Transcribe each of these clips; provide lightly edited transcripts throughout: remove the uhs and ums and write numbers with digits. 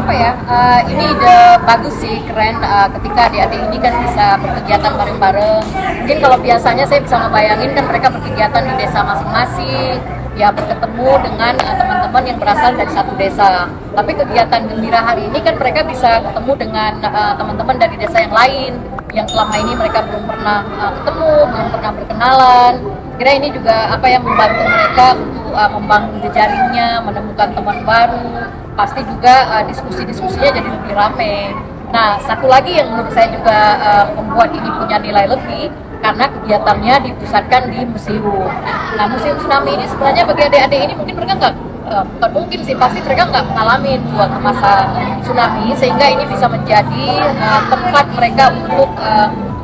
apa ya? Ini ide bagus sih, keren. Ketika adik-adik ini kan bisa berkegiatan bareng-bareng. Mungkin kalau biasanya saya bisa ngebayangin kan mereka berkegiatan di desa masing-masing, ya bertemu dengan teman-teman yang berasal dari satu desa. Tapi kegiatan gembira hari ini kan mereka bisa ketemu dengan teman-teman dari desa yang lain, yang selama ini mereka belum pernah ketemu, belum pernah berkenalan. Kira ini juga apa yang membantu mereka untuk membangun jejaringnya, menemukan teman baru. Pasti juga diskusi-diskusinya jadi lebih ramai. Nah, satu lagi yang menurut saya juga membuat ini punya nilai lebih, karena kegiatannya dipusatkan di museum. Nah, museum tsunami ini sebenarnya bagi adik-adik ini mungkin mereka bukan mungkin sih, pasti mereka nggak mengalami waktu masa tsunami, sehingga ini bisa menjadi tempat mereka untuk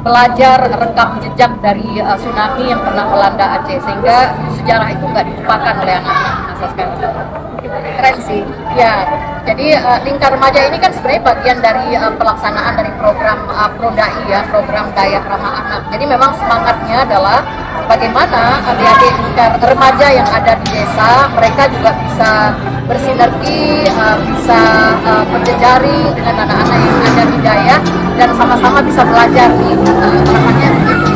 belajar rekam jejak dari tsunami yang pernah melanda Aceh, sehingga sejarah itu nggak dilupakan oleh anak-anak masa sekarang. Keren sih, ya. Jadi Lingkar Remaja ini kan sebenarnya bagian dari pelaksanaan dari program Prodai ya, program Dayak Ramah Anak. Jadi memang semangatnya adalah bagaimana adik-adik Lingkar Remaja yang ada di desa, mereka juga bisa bersinergi, bisa berjejaring dengan anak-anak yang ada di Dayak, dan sama-sama bisa belajar nih, harapannya begitu.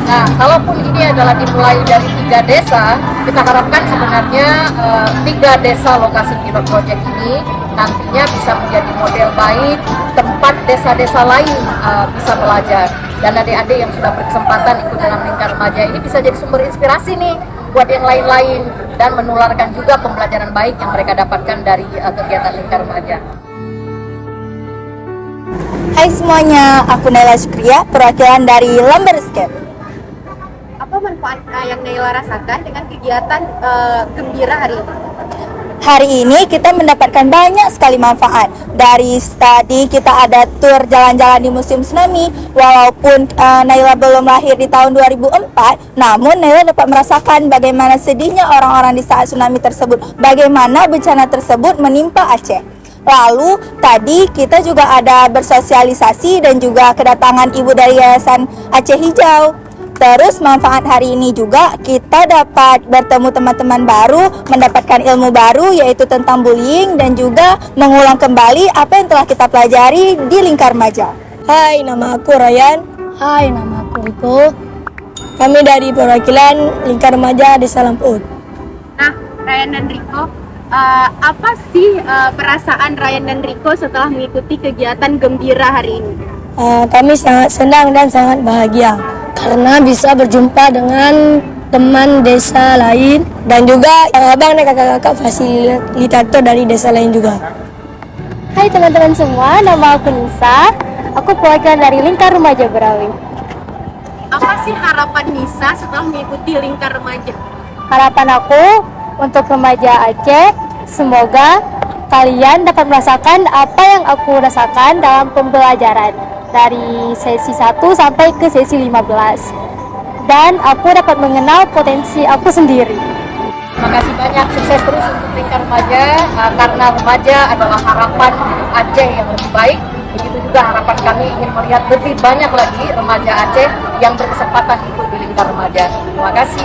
Nah, kalaupun ini adalah dimulai dari 3 desa, kita harapkan sebenarnya 3 desa lokasi pilot project ini nantinya bisa menjadi model baik, tempat desa-desa lain bisa belajar. Dan adik-adik yang sudah berkesempatan ikut dalam Lingkar Remaja ini bisa jadi sumber inspirasi nih buat yang lain-lain, dan menularkan juga pembelajaran baik yang mereka dapatkan dari kegiatan Lingkar Remaja. Hai semuanya, aku Naila Syukria, perwakilan dari Lamber Escape. Apa manfaat yang Naila rasakan dengan kegiatan gembira hari ini? Hari ini kita mendapatkan banyak sekali manfaat. Dari tadi kita ada tur jalan-jalan di Museum Tsunami. Walaupun Naila belum lahir di tahun 2004, namun Naila dapat merasakan bagaimana sedihnya orang-orang di saat tsunami tersebut, bagaimana bencana tersebut menimpa Aceh. Lalu tadi kita juga ada bersosialisasi dan juga kedatangan ibu dari Yayasan Aceh Hijau. Terus manfaat hari ini juga kita dapat bertemu teman-teman baru, mendapatkan ilmu baru yaitu tentang bullying, dan juga mengulang kembali apa yang telah kita pelajari di Lingkar Remaja. Hai, nama aku Ryan. Hai, nama aku Riko. Kami dari perwakilan Lingkar Remaja Desa Lamput. Nah, Ryan dan Riko, apa sih perasaan Ryan dan Riko setelah mengikuti kegiatan gembira hari ini? Kami sangat senang dan sangat bahagia karena bisa berjumpa dengan teman desa lain dan juga abang dan kakak-kakak fasilitator dari desa lain juga. Hai teman-teman semua, nama aku Nisa. Aku perwakilan dari Lingkar Remaja Berawi. Apa sih harapan Nisa setelah mengikuti Lingkar Remaja? Harapan aku untuk remaja Aceh, semoga kalian dapat merasakan apa yang aku rasakan dalam pembelajaran dari sesi 1 sampai ke sesi 15. Dan aku dapat mengenal potensi aku sendiri. Terima kasih banyak, sukses terus untuk Lingkar Remaja, karena remaja adalah harapan untuk Aceh yang lebih baik. Begitu juga harapan kami ingin melihat lebih banyak lagi remaja Aceh yang berkesempatan ikut di Lingkar Remaja. Terima kasih.